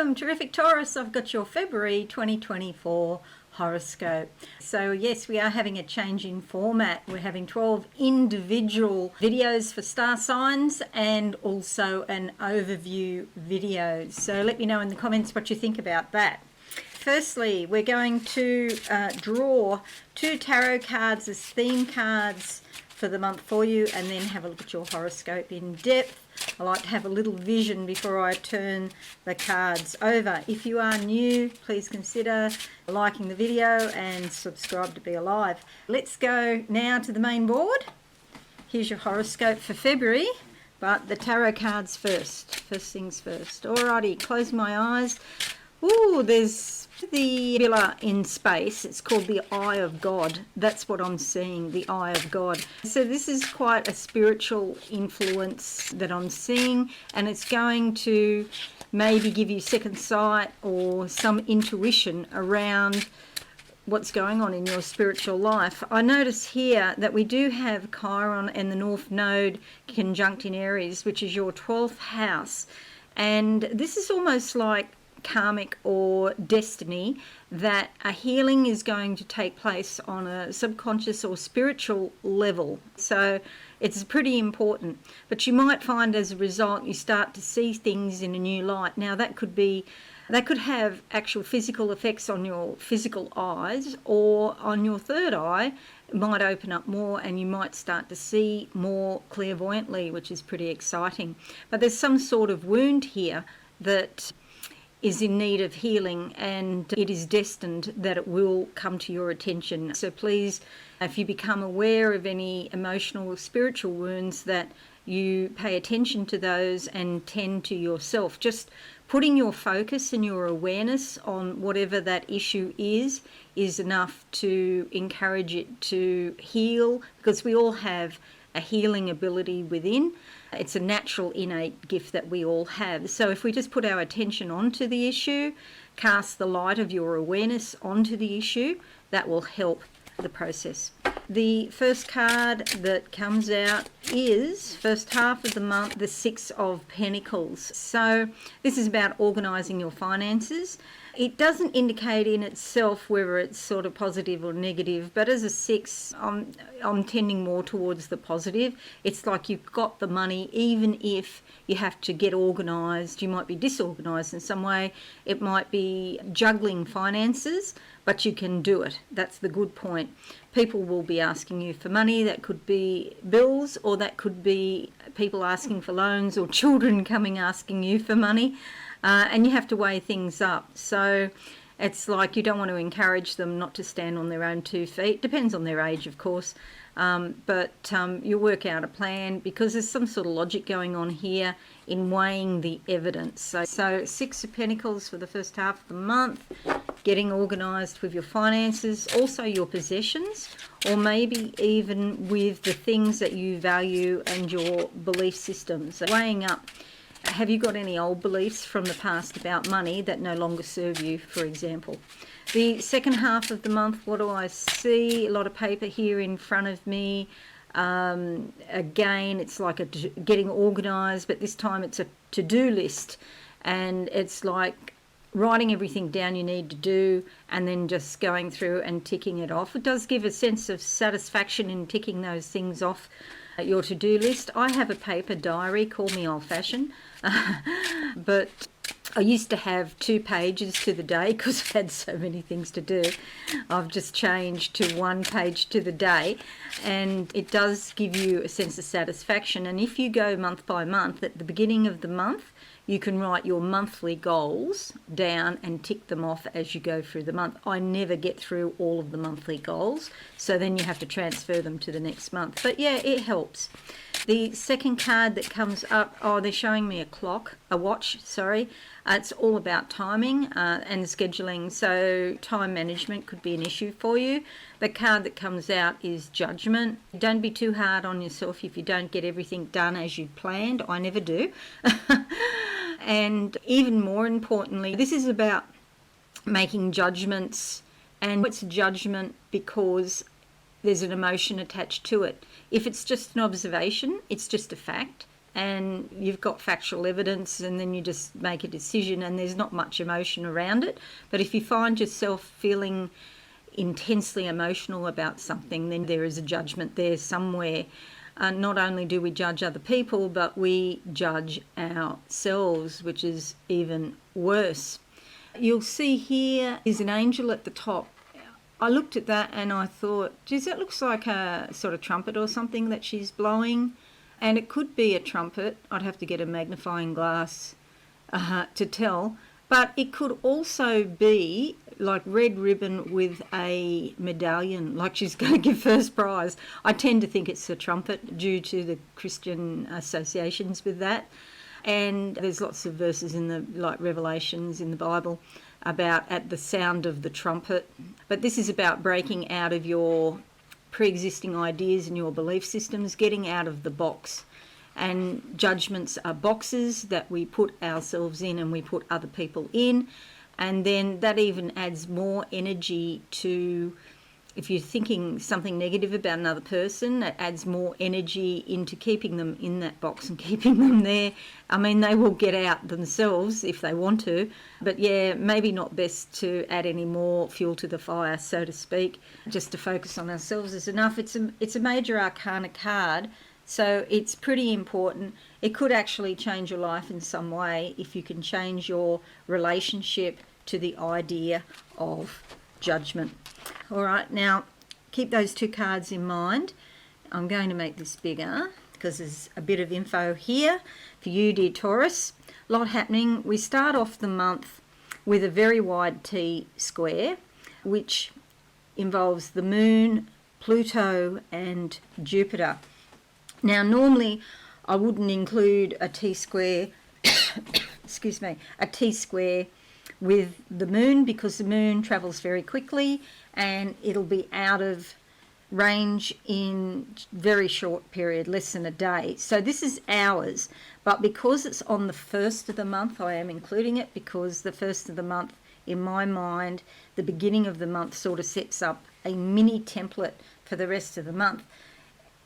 Welcome, terrific Taurus. I've got your February 2024 horoscope. So yes, we are having a change in format. We're having 12 individual videos for star signs and also an overview video. So let me know in the comments what you think about that. Firstly, we're going to draw 2 tarot cards as theme cards for the month for you, and then have a look at your horoscope in depth. I like to have a little vision before I turn the cards over. If you are new, please consider liking the video and subscribe to be alive. Let's go now to the main board. Here's your horoscope for February, but the tarot cards first. First things first. Alrighty, close my eyes. Ooh, there's the pillar in space. It's called the Eye of God. That's what I'm seeing, the Eye of God. So this is quite a spiritual influence that I'm seeing, and it's going to maybe give you second sight or some intuition around what's going on in your spiritual life. I notice here that we do have Chiron and the North Node conjunct in Aries, which is your 12th house. And this is almost like karmic or destiny, that a healing is going to take place on a subconscious or spiritual level. So it's pretty important, but you might find as a result you start to see things in a new light. Now that could have actual physical effects on your physical eyes, or on your third eye it might open up more and you might start to see more clairvoyantly, which is pretty exciting. But there's some sort of wound here that is in need of healing, and it is destined that it will come to your attention. So please, if you become aware of any emotional or spiritual wounds, that you pay attention to those and tend to yourself. Just putting your focus and your awareness on whatever that issue is enough to encourage it to heal, because we all have a healing ability within. It's a natural innate gift that we all have. So if we just put our attention onto the issue, cast the light of your awareness onto the issue, that will help the process. The first card that comes out is, first half of the month, the 6 of Pentacles. So this is about organising your finances. It doesn't indicate in itself whether it's sort of positive or negative, but as a 6, I'm tending more towards the positive. It's like you've got the money, even if you have to get organised. You might be disorganised in some way. It might be juggling finances, but you can do it. That's the good point. People will be asking you for money. That could be bills, or that could be people asking for loans, or children coming asking you for money. And you have to weigh things up. So it's like you don't want to encourage them not to stand on their own 2 feet. Depends on their age, of course. But you work out a plan, because there's some sort of logic going on here in weighing the evidence. So 6 of Pentacles for the first half of the month, getting organised with your finances, also your possessions, or maybe even with the things that you value and your belief systems. Weighing up. Have you got any old beliefs from the past about money that no longer serve you, for example? The second half of the month, what do I see? A lot of paper here in front of me. Again, it's like getting organised, but this time it's a to-do list. And it's like writing everything down you need to do, and then just going through and ticking it off. It does give a sense of satisfaction in ticking those things off your to-do list. I have a paper diary, call me old-fashioned, but I used to have 2 pages to the day because I had so many things to do. I've just changed to 1 page to the day, and it does give you a sense of satisfaction. And if you go month by month, at the beginning of the month, you can write your monthly goals down and tick them off as you go through the month. I never get through all of the monthly goals, so then you have to transfer them to the next month. But yeah, it helps. The second card that comes up, they're showing me a watch, sorry. It's all about timing and scheduling, so time management could be an issue for you. The card that comes out is Judgment. Don't be too hard on yourself if you don't get everything done as you'd planned. I never do. And even more importantly, this is about making judgments, and it's a judgment because there's an emotion attached to it. If it's just an observation, it's just a fact, and you've got factual evidence, and then you just make a decision and there's not much emotion around it. But if you find yourself feeling intensely emotional about something, then there is a judgment there somewhere. Not only do we judge other people, but we judge ourselves, which is even worse. You'll see here is an angel at the top. I looked at that and I thought, geez, that looks like a sort of trumpet or something that she's blowing. And it could be a trumpet. I'd have to get a magnifying glass to tell. But it could also be like red ribbon with a medallion, like she's going to give first prize. I tend to think it's a trumpet due to the Christian associations with that. And there's lots of verses in the Revelations in the Bible about at the sound of the trumpet. But this is about breaking out of your pre-existing ideas and your belief systems, getting out of the box. And judgments are boxes that we put ourselves in and we put other people in. And then that even adds more energy to, if you're thinking something negative about another person, it adds more energy into keeping them in that box and keeping them there. I mean, they will get out themselves if they want to, but yeah, maybe not best to add any more fuel to the fire, so to speak. Just to focus on ourselves is enough. It's a major arcana card, so it's pretty important. It could actually change your life in some way if you can change your relationship to the idea of judgment. All right, now keep those two cards in mind. I'm going to make this bigger because there's a bit of info here for you, dear Taurus. A lot happening. We start off the month with a very wide T square, which involves the Moon, Pluto and Jupiter. Now, normally I wouldn't include a T square, a T square with the Moon, because the Moon travels very quickly and it'll be out of range in very short period, less than a day. So this is hours, but because it's on the first of the month, I am including it, because the first of the month, in my mind, the beginning of the month sort of sets up a mini template for the rest of the month.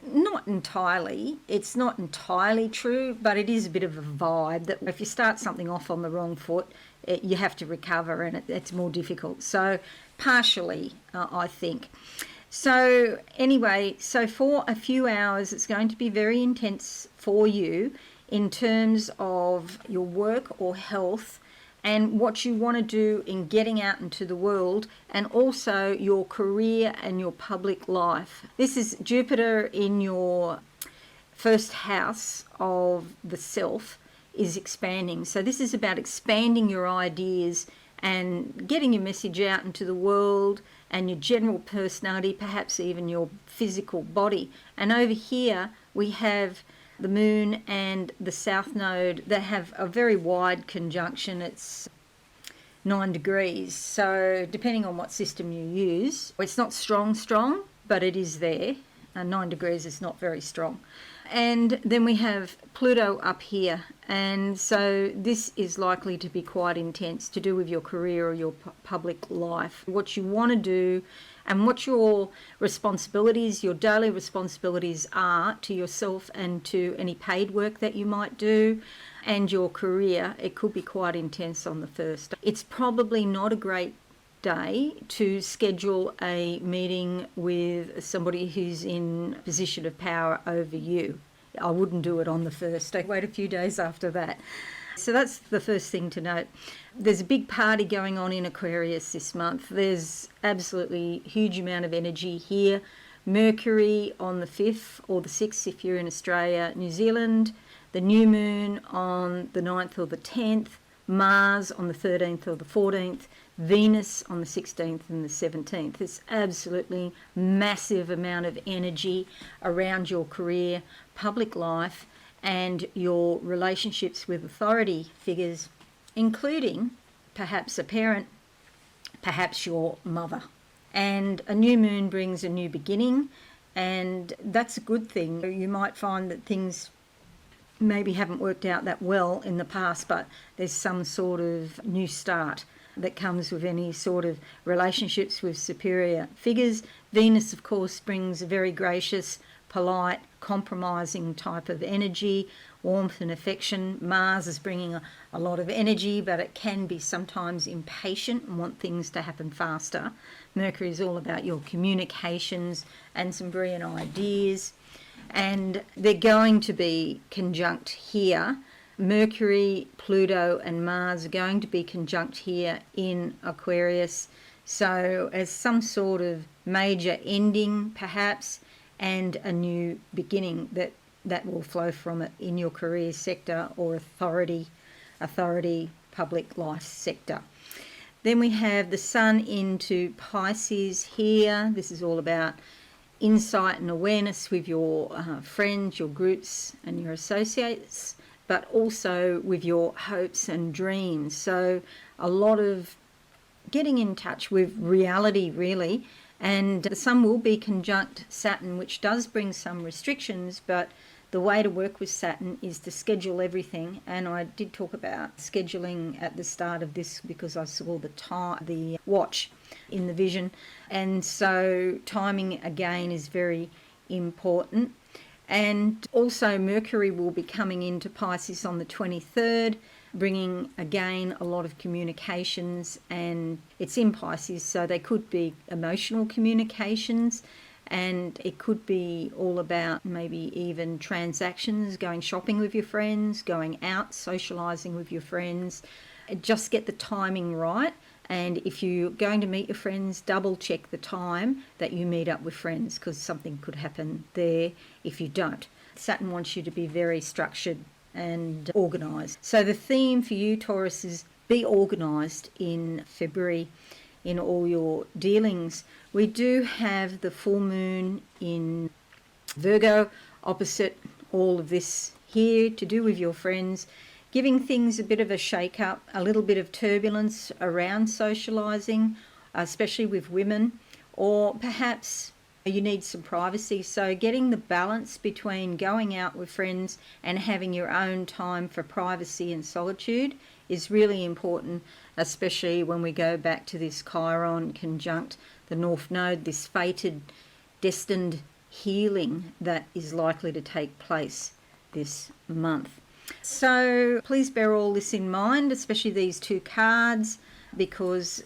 Not entirely, it's not entirely true, but it is a bit of a vibe that if you start something off on the wrong foot, you have to recover, and it's more difficult. So partially, I think. So anyway, so for a few hours, it's going to be very intense for you in terms of your work or health and what you want to do in getting out into the world, and also your career and your public life. This is Jupiter in your first house of the self is expanding. So this is about expanding your ideas and getting your message out into the world and your general personality, perhaps even your physical body. And over here we have the Moon and the South Node that have a very wide conjunction. It's 9 degrees. So depending on what system you use, it's not strong, but it is there. 9 degrees is not very strong. And then we have Pluto up here, and so this is likely to be quite intense, to do with your career or your public life, what you want to do and what your responsibilities, your daily responsibilities are to yourself and to any paid work that you might do, and your career. It could be quite intense on the first. It's probably not a great day to schedule a meeting with somebody who's in a position of power over you. I wouldn't do it on the first. I'd wait a few days after that. So that's the first thing to note. There's a big party going on in Aquarius this month. There's absolutely huge amount of energy here. Mercury on the 5th or the 6th if you're in Australia, New Zealand. The new moon on the 9th or the 10th. Mars on the 13th or the 14th. Venus on the 16th and the 17th. It's absolutely massive amount of energy around your career, public life, and your relationships with authority figures, including perhaps a parent, perhaps your mother. And a new moon brings a new beginning, and that's a good thing. You might find that things maybe haven't worked out that well in the past, but there's some sort of new start that comes with any sort of relationships with superior figures. Venus, of course, brings a very gracious, polite, compromising type of energy, warmth and affection. Mars is bringing a lot of energy, but it can be sometimes impatient and want things to happen faster. Mercury is all about your communications and some brilliant ideas. And they're going to be conjunct here. Mercury, Pluto and Mars are going to be conjunct here in Aquarius. So as some sort of major ending perhaps, and a new beginning that will flow from it in your career sector or authority, public life sector. Then we have the Sun into Pisces here. This is all about insight and awareness with your friends, your groups and your associates, but also with your hopes and dreams. So a lot of getting in touch with reality, really. And the Sun will be conjunct Saturn, which does bring some restrictions, but the way to work with Saturn is to schedule everything. And I did talk about scheduling at the start of this because I saw the watch in the vision. And so timing again is very important. And also Mercury will be coming into Pisces on the 23rd, bringing again a lot of communications, and it's in Pisces, so they could be emotional communications, and it could be all about maybe even transactions, going shopping with your friends, going out, socialising with your friends. Just get the timing right, and if you're going to meet your friends, double check the time that you meet up with friends, because something could happen there if you don't. Saturn wants you to be very structured and organised. So the theme for you, Taurus, is be organised in February in all your dealings. We do have the full moon in Virgo opposite all of this here to do with your friends, giving things a bit of a shake-up, a little bit of turbulence around socialising, especially with women, or perhaps you need some privacy. So getting the balance between going out with friends and having your own time for privacy and solitude is really important, especially when we go back to this Chiron conjunct the North Node, this fated, destined healing that is likely to take place this month. So please bear all this in mind, especially these two cards, because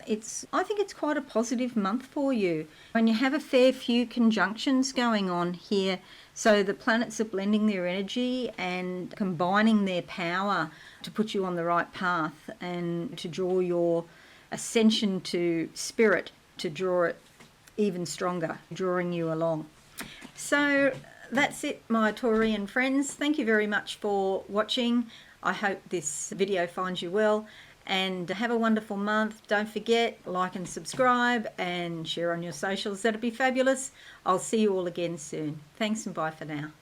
I think it's quite a positive month for you. When you have a fair few conjunctions going on here, so the planets are blending their energy and combining their power to put you on the right path and to draw your ascension to spirit, to draw it even stronger, drawing you along. So that's it, my Taurian friends. Thank you very much for watching. I hope this video finds you well, and have a wonderful month. Don't forget, like and subscribe and share on your socials. That'd be fabulous. I'll see you all again soon. Thanks and bye for now.